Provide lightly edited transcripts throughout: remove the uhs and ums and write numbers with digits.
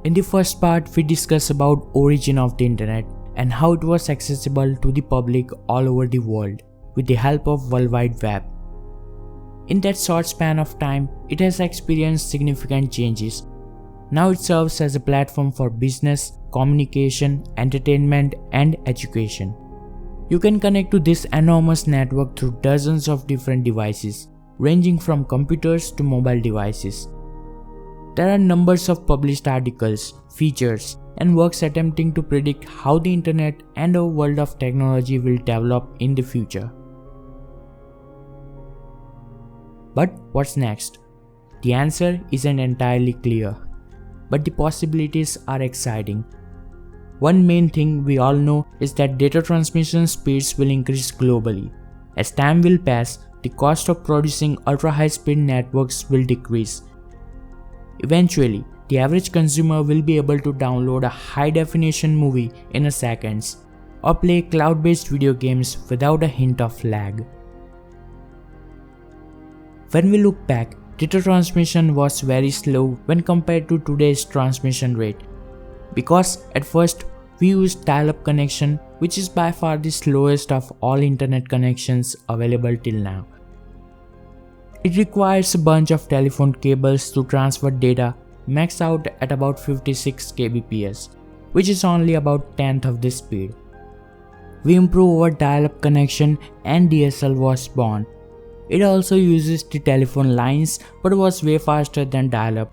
In the first part, we discuss about origin of the internet and how it was accessible to the public all over the world with the help of World Wide Web. In that short span of time, it has experienced significant changes. Now it serves as a platform for business, communication, entertainment, and education. You can connect to this enormous network through dozens of different devices, ranging from computers to mobile devices. There are numbers of published articles, features, and works attempting to predict how the internet and our world of technology will develop in the future. But what's next? The answer isn't entirely clear, but the possibilities are exciting. One main thing we all know is that data transmission speeds will increase globally. As time will pass, the cost of producing ultra-high-speed networks will decrease. Eventually, the average consumer will be able to download a high-definition movie in a second or play cloud-based video games without a hint of lag. When we look back, data transmission was very slow when compared to today's transmission rate, because at first we used dial-up connection, which is by far the slowest of all internet connections available till now. It requires a bunch of telephone cables to transfer data, maxed out at about 56 kbps, which is only about 1/10 of this speed. We improved our dial-up connection and DSL was born. It also uses the telephone lines but was way faster than dial-up.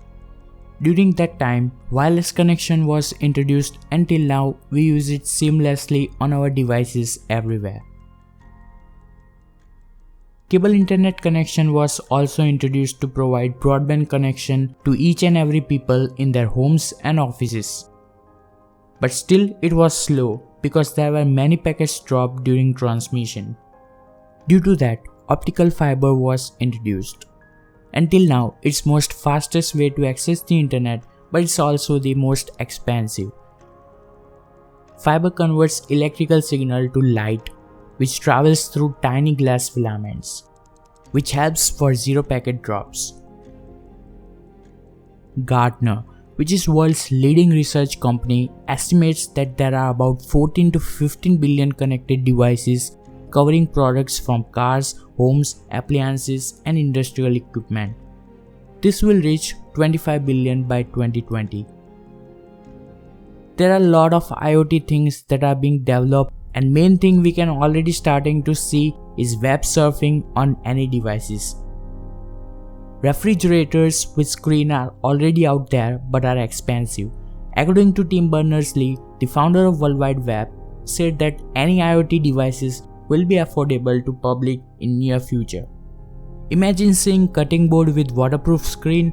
During that time, wireless connection was introduced and till now we use it seamlessly on our devices everywhere. Cable internet connection was also introduced to provide broadband connection to each and every people in their homes and offices. But still it was slow because there were many packets dropped during transmission. Due to that, optical fiber was introduced. Until now, it's most fastest way to access the internet, but it's also the most expensive. Fiber converts electrical signal to light, which travels through tiny glass filaments, which helps for zero packet drops. Gartner, which is world's leading research company, estimates that there are about 14 to 15 billion connected devices covering products from cars, homes, appliances, and industrial equipment. This will reach 25 billion by 2020. There are a lot of IoT things that are being developed, and main thing we can already starting to see is web surfing on any devices. Refrigerators with screen are already out there but are expensive. According to Tim Berners-Lee, the founder of World Wide Web, said that any IoT devices will be affordable to public in near future. Imagine seeing cutting board with waterproof screen.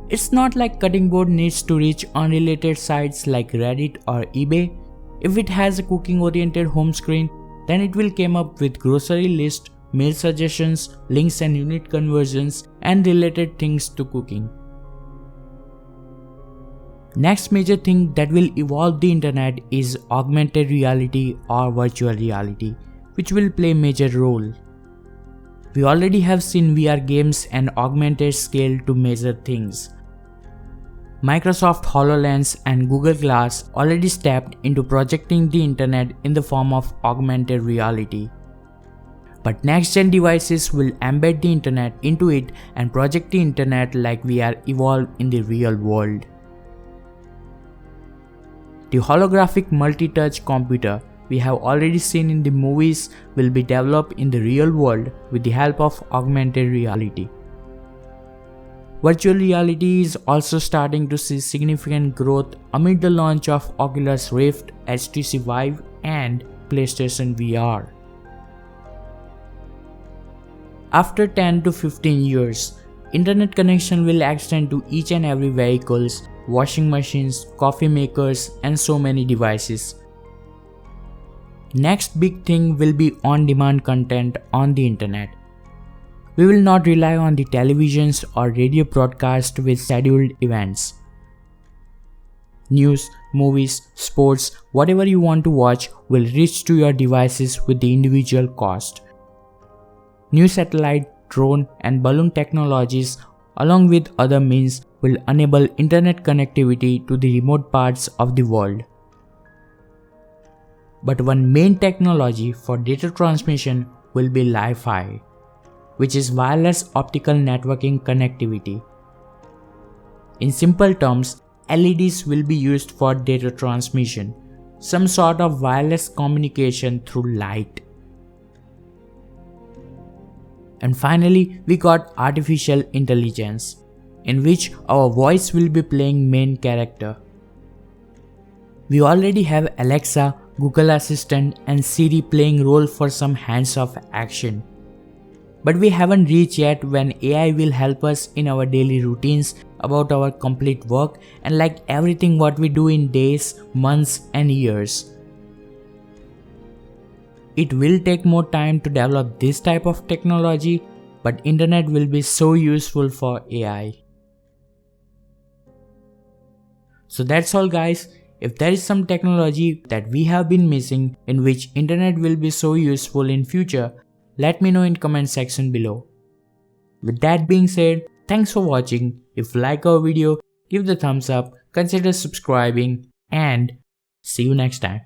It's not like cutting board needs to reach unrelated sites like Reddit or eBay. If it has a cooking oriented home screen, then it will come up with grocery list, meal suggestions, links and unit conversions, and related things to cooking. Next major thing that will evolve the internet is augmented reality or virtual reality, which will play a major role. We already have seen VR games and augmented scale to measure things. Microsoft HoloLens and Google Glass already stepped into projecting the internet in the form of augmented reality. But next-gen devices will embed the internet into it and project the internet like we are evolved in the real world. The holographic multi-touch computer we have already seen in the movies will be developed in the real world with the help of augmented reality. Virtual reality is also starting to see significant growth amid the launch of Oculus Rift, HTC Vive, and PlayStation VR. After 10 to 15 years, internet connection will extend to each and every vehicles, washing machines, coffee makers, and so many devices. Next big thing will be on-demand content on the internet. We will not rely on the televisions or radio broadcast with scheduled events. News, movies, sports, whatever you want to watch will reach to your devices with the individual cost. New satellite, drone, and balloon technologies along with other means will enable internet connectivity to the remote parts of the world. But one main technology for data transmission will be Wi-Fi, which is wireless optical networking connectivity. In simple terms, LEDs will be used for data transmission, some sort of wireless communication through light. And finally, we got artificial intelligence, in which our voice will be playing main character. We already have Alexa, Google Assistant and Siri playing role for some hands-off action. But we haven't reached yet when AI will help us in our daily routines about our complete work and like everything what we do in days, months and years. It will take more time to develop this type of technology, but internet will be so useful for AI. So that's all guys. If there is some technology that we have been missing in which internet will be so useful in future, let me know in comment section below. With that being said, thanks for watching. If you like our video, give the thumbs up, consider subscribing and see you next time.